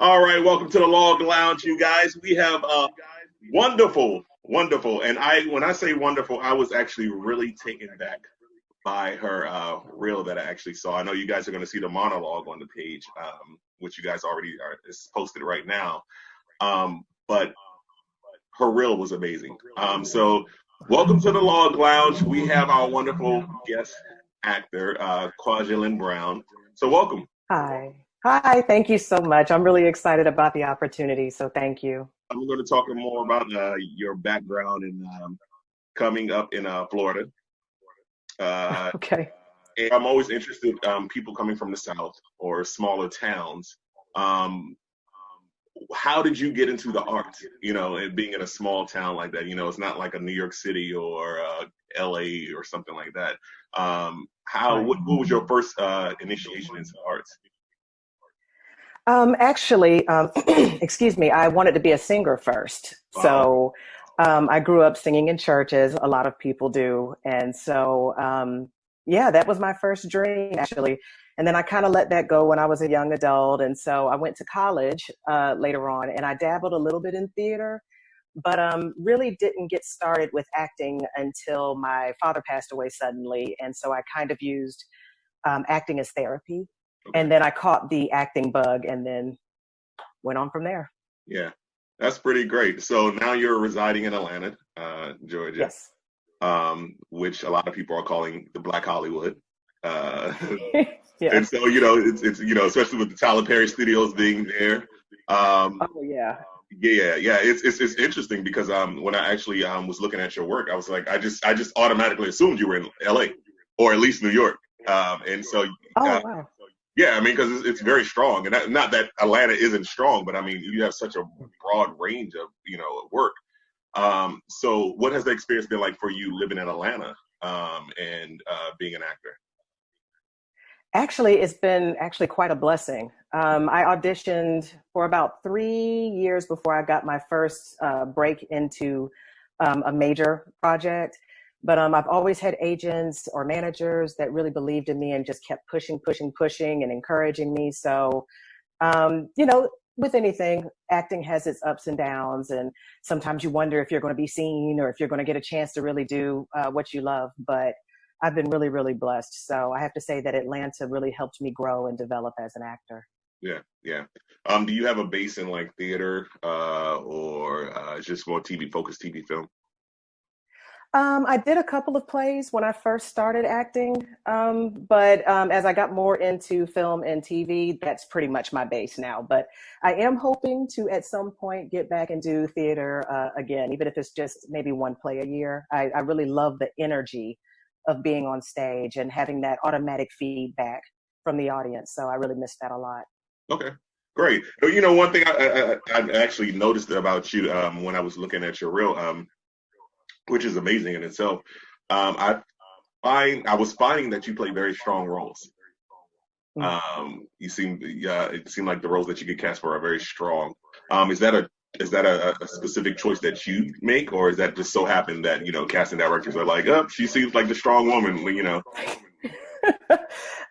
All right, welcome to the Log Lounge, you guys. We have wonderful, and when I say wonderful, I was actually really taken back by her reel that I actually saw. I know you guys are going to see the monologue on the page, which you guys already are is posted right now. But her reel was amazing. So welcome to the Log Lounge. We have our wonderful guest actor, Kwajalein Brown. So welcome. Hi. Hi, thank you so much. I'm really excited about the opportunity, so thank you. I'm going to talk more about your background in coming up in Florida. Uh, Okay. and I'm always interested people coming from the South or smaller towns. Um, how did you get into the arts? And being in a small town like that. It's not like a New York City or LA or something like that. Right. What was your first initiation into the arts? Actually, excuse me, I wanted to be a singer first. Wow. So I grew up singing in churches, a lot of people do. And so, yeah, that was my first dream, actually. And then I kind of let that go when I was a young adult. And so I went to college later on and I dabbled a little bit in theater, but really didn't get started with acting until my father passed away suddenly. And so I kind of used acting as therapy. Okay. And then I caught the acting bug and then went on from there. Yeah, that's pretty great. So now you're residing in Atlanta, Georgia, Yes. which a lot of people are calling the Black Hollywood. Uh, and Yes. so it's especially with the Tyler Perry Studios being there. Um, Oh, yeah. yeah. It's interesting because when I actually was looking at your work, I was like, I just automatically assumed you were in L.A. or at least New York. And so Oh, uh, wow. yeah, I mean, because it's very strong, and not that Atlanta isn't strong, but I mean, you have such a broad range of work. So, what has the experience been like for you living in Atlanta and being an actor? Actually, it's been actually quite a blessing. I auditioned for about 3 years before I got my first break into a major project. But I've always had agents or managers that really believed in me and just kept pushing, and encouraging me. So, with anything, acting has its ups and downs. And sometimes you wonder if you're going to be seen or if you're going to get a chance to really do what you love. But I've been really, really blessed. So I have to say that Atlanta really helped me grow and develop as an actor. Yeah. Do you have a base in like theater or just more TV focused TV film? I did a couple of plays when I first started acting, but as I got more into film and TV, that's pretty much my base now. But I am hoping to at some point get back and do theater again, even if it's just maybe one play a year. I really love the energy of being on stage and having that automatic feedback from the audience. So I really miss that a lot. Okay, great. One thing I actually noticed about you when I was looking at your reel, which is amazing in itself. I was finding that you play very strong roles. Mm. It seemed like the roles that you get cast for are very strong. Is that a specific choice that you make, or is that just so happen that casting directors are like, oh, she seems like the strong woman.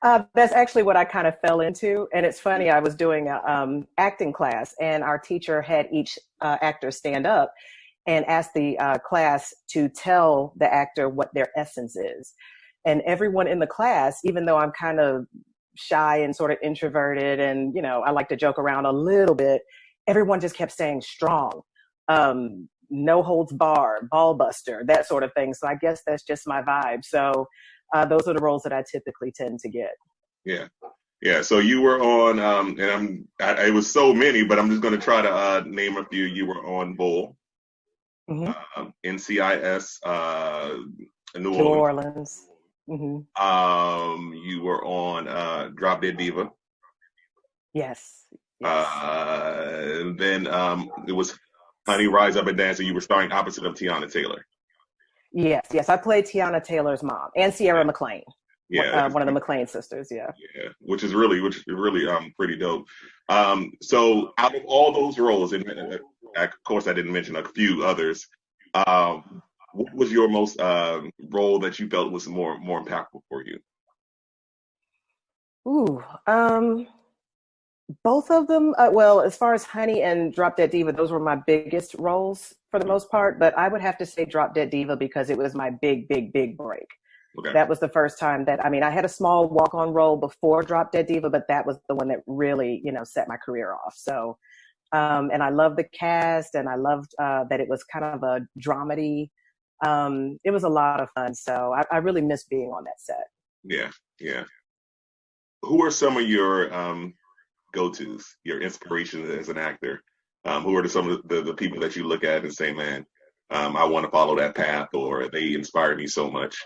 That's actually what I kind of fell into. And it's funny, I was doing a acting class, and our teacher had each actor stand up and ask the class to tell the actor what their essence is. And everyone in the class, even though I'm kind of shy and sort of introverted and, I like to joke around a little bit, everyone just kept saying strong, no holds barred, ball buster, that sort of thing. So I guess that's just my vibe. So those are the roles that I typically tend to get. Yeah. Yeah, so you were on, it was so many, but I'm just going to try to name a few. You were on Bull, Hmm. NCIS, New New Orleans. Orleans. Hmm. You were on Drop Dead Diva. Yes. Yes. Then it was Honey Rise Up and Dance, and you were starring opposite of Tiana Taylor. Yes. Yes. I played Tiana Taylor's mom and Yeah, Sierra McLean, yeah, one of the McLean sisters. Yeah. yeah, which is really pretty dope. So out of all those roles, and of course I didn't mention a few others. What was your most role that you felt was more impactful for you? Ooh. Both of them, well, as far as Honey and Drop Dead Diva, those were my biggest roles for the most part. But I would have to say Drop Dead Diva because it was my big, big, big break. Okay. That was the first time that, I mean, I had a small walk-on role before Drop Dead Diva, but that was the one that really, set my career off. So, and I loved the cast, and I loved that it was kind of a dramedy. It was a lot of fun. So I really miss being on that set. Yeah. Yeah. Who are some of your go-tos, your inspirations as an actor? Who are some of the people that you look at and say, man, I want to follow that path, or they inspire me so much?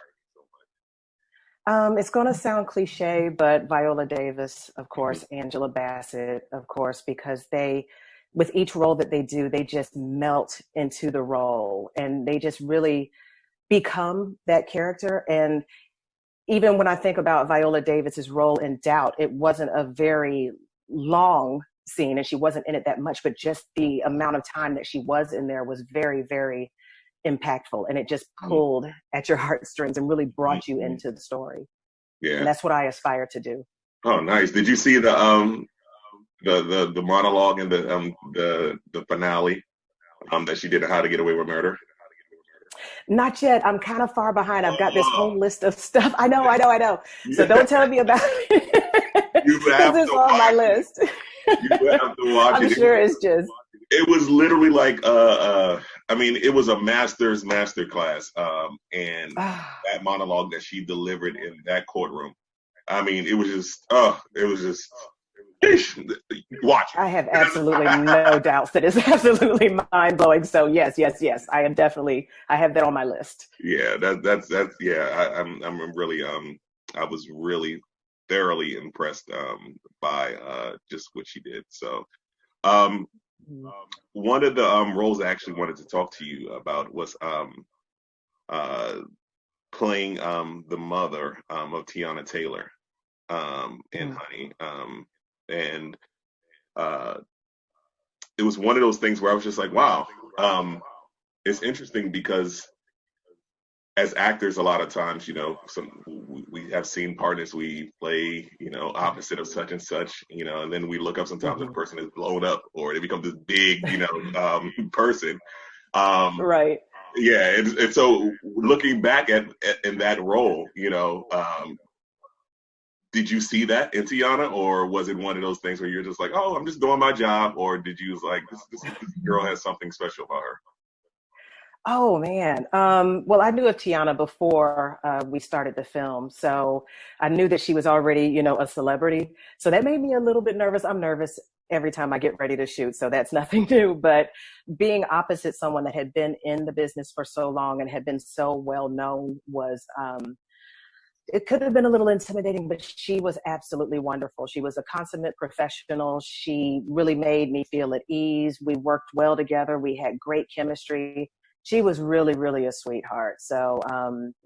It's going to sound cliche, but Viola Davis, of course, Angela Bassett, of course, because with each role that they do, they just melt into the role and they just really become that character. And even when I think about Viola Davis's role in Doubt, it wasn't a very long scene and she wasn't in it that much, but just the amount of time that she was in there was very, very impactful, and it just pulled at your heartstrings and really brought you Mm-hmm. into the story. Yeah. And that's what I aspire to do. Oh, nice. Did you see the monologue in the finale that she did in How to Get Away with Murder? Not yet. I'm kind of far behind. I've got this Oh, whole list of stuff. I know. So yeah. don't tell me about it You because have it's to on my watch it. list. You have to watch I'm it. sure it's just. It was literally like I mean, it was a master class, and that monologue that she delivered in that courtroom. I mean, it was just watch I have absolutely it. no doubts that it's absolutely mind blowing. So yes. I have that on my list. Yeah, that's yeah. I'm really I was really thoroughly impressed by just what she did. So um one of the roles I actually wanted to talk to you about was uh playing the mother of Tiana Taylor in Mm. Honey. And uh it was one of those things where I was just like, wow. It's interesting because as actors, a lot of times, we have seen partners we play, opposite of such and such, and then we look up sometimes and the Hmm. person is blown up or they become this big, person. Um, Right. yeah, and so looking back at in that role, did you see that in Tiana, or was it one of those things where you're just like, oh, I'm just doing my job, or did you like this girl has something special about her? Oh man. Well, I knew of Tiana before we started the film, so I knew that she was already, a celebrity. So that made me a little bit nervous. I'm nervous every time I get ready to shoot, so that's nothing new. But being opposite someone that had been in the business for so long and had been so well known was, it could have been a little intimidating, but she was absolutely wonderful. She was a consummate professional. She really made me feel at ease. We worked well together. We had great chemistry. She was really, really a sweetheart. So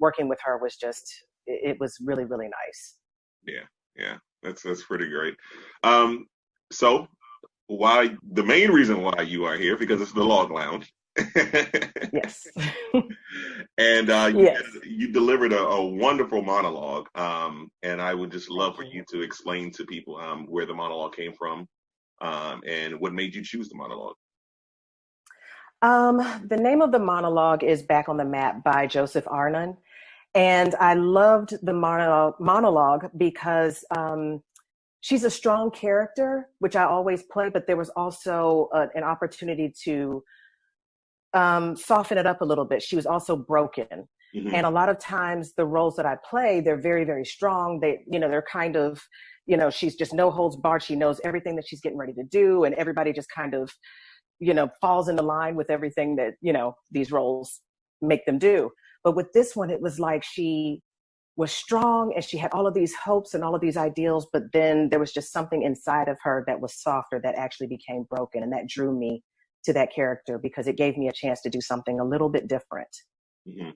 working with her was it was really, really nice. Yeah, yeah, that's pretty great. Um, so why the main reason why you are here because it's the Log Lounge, Yes. and Yes. you delivered a wonderful monologue. And I would just love Thank for you. you to explain to people where the monologue came from, and what made you choose the monologue. The name of the monologue is Back on the Map by Joseph Arnon. And I loved the monologue because she's a strong character, which I always play, but there was also an opportunity to soften it up a little bit. She was also broken. Hmm. And a lot of times the roles that I play, they're very, very strong. They're kind of, she's just no holds barred. She knows everything that she's getting ready to do. And everybody just kind of, falls into line with everything that, these roles make them do. But with this one, it was like she was strong and she had all of these hopes and all of these ideals, but then there was just something inside of her that was softer that actually became broken. And that drew me to that character because it gave me a chance to do something a little bit different. Hmm.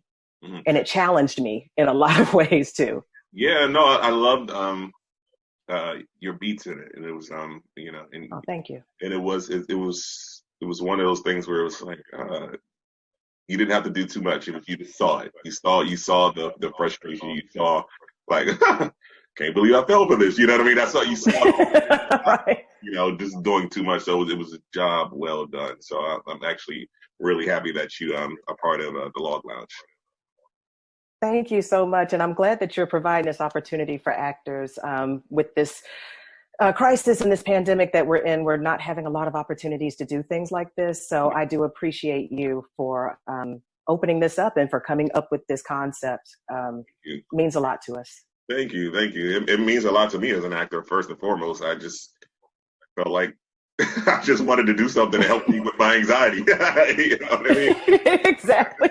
Hmm. And it challenged me in a lot of ways too. Yeah, no, I loved your beats in it, and it was Oh, thank you. and it was one of those things where it was like you didn't have to do too much. You just saw it. You saw the frustration. You saw like can't believe I fell for this. You know what I mean? That's what you saw. Right. Just doing too much. So it was a job well done. So I'm actually really happy that you are part of the Log Lounge. Thank you so much. And I'm glad that you're providing this opportunity for actors with this crisis and this pandemic that we're in. We're not having a lot of opportunities to do things like this. So I do appreciate you for opening this up and for coming up with this concept. It means a lot to us. Thank you. Thank you. It means a lot to me as an actor, first and foremost. I just felt like I just wanted to do something to help me with my anxiety. You know what I mean? Exactly.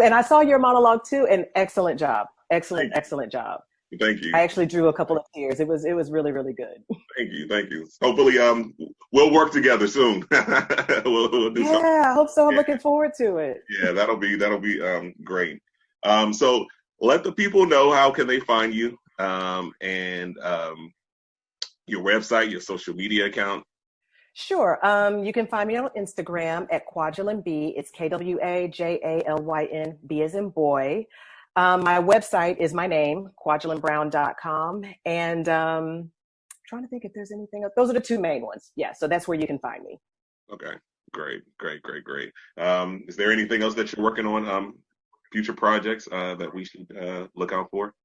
And I saw your monologue too. An excellent job. Excellent job. Thank you. I actually drew a couple of tears. It was really, really good. Thank you. Hopefully, we'll work together soon. we'll do something. I hope so. I'm looking forward to it. Yeah, that'll be great. So let the people know how can they find you, and your website, your social media account. Sure. You can find me on Instagram at Kwajalein B. It's KWAJALYN, B as in boy. My website is my name, KwajaleinBrown.com. And trying to think if there's anything else. Those are the two main ones. Yeah, so that's where you can find me. Okay, great. Is there anything else that you're working on, future projects that we should look out for?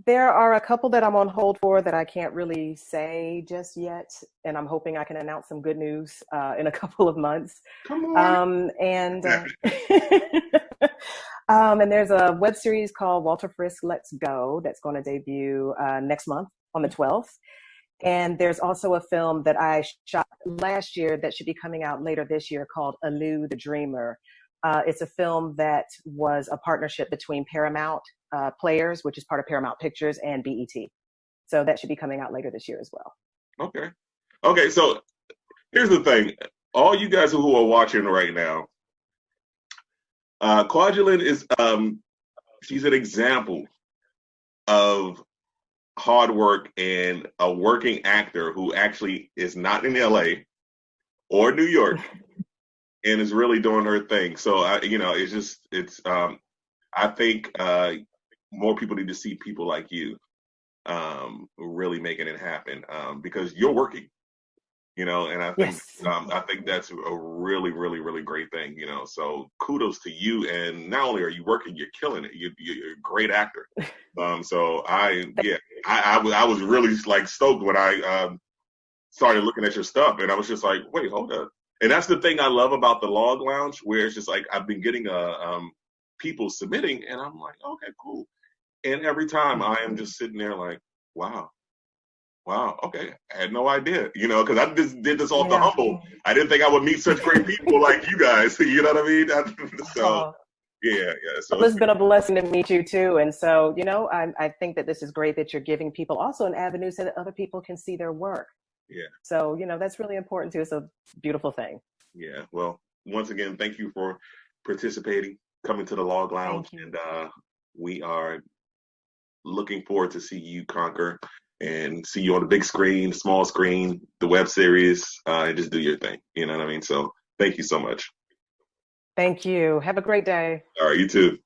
There are a couple that I'm on hold for that I can't really say just yet, and I'm hoping I can announce some good news in a couple of months. Come on. And there's a web series called Walter Frisk Let's Go that's going to debut next month on the 12th. And there's also a film that I shot last year that should be coming out later this year called Anu the Dreamer. It's a film that was a partnership between Paramount Players, which is part of Paramount Pictures, and BET. So that should be coming out later this year as well. Okay. So here's the thing. All you guys who are watching right now, Kwajalein is, she's an example of hard work and a working actor who actually is not in LA or New York and is really doing her thing. So, I think more people need to see people like you really making it happen because you're working, and I think Yes. I think that's a really, really, really great thing, So kudos to you, and not only are you working, you're killing it. You're a great actor. So I was really like stoked when I started looking at your stuff, and I was just like, wait, hold up. And that's the thing I love about the Log Lounge, where it's just like I've been getting people submitting, and I'm like, okay, cool. And every time I am just sitting there like, wow, okay, I had no idea, because I just did this off the humble. I didn't think I would meet such great people like you guys. You know what I mean? So yeah. So it's been a blessing to meet you too, and so I think that this is great that you're giving people also an avenue so that other people can see their work. Yeah. So that's really important too. It's a beautiful thing. Yeah. Well, once again, thank you for participating, coming to the Log Lounge, and we are looking forward to see you conquer and see you on the big screen, small screen, the web series, and just do your thing. You know what I mean? So thank you so much. Thank you. Have a great day. All right, you too.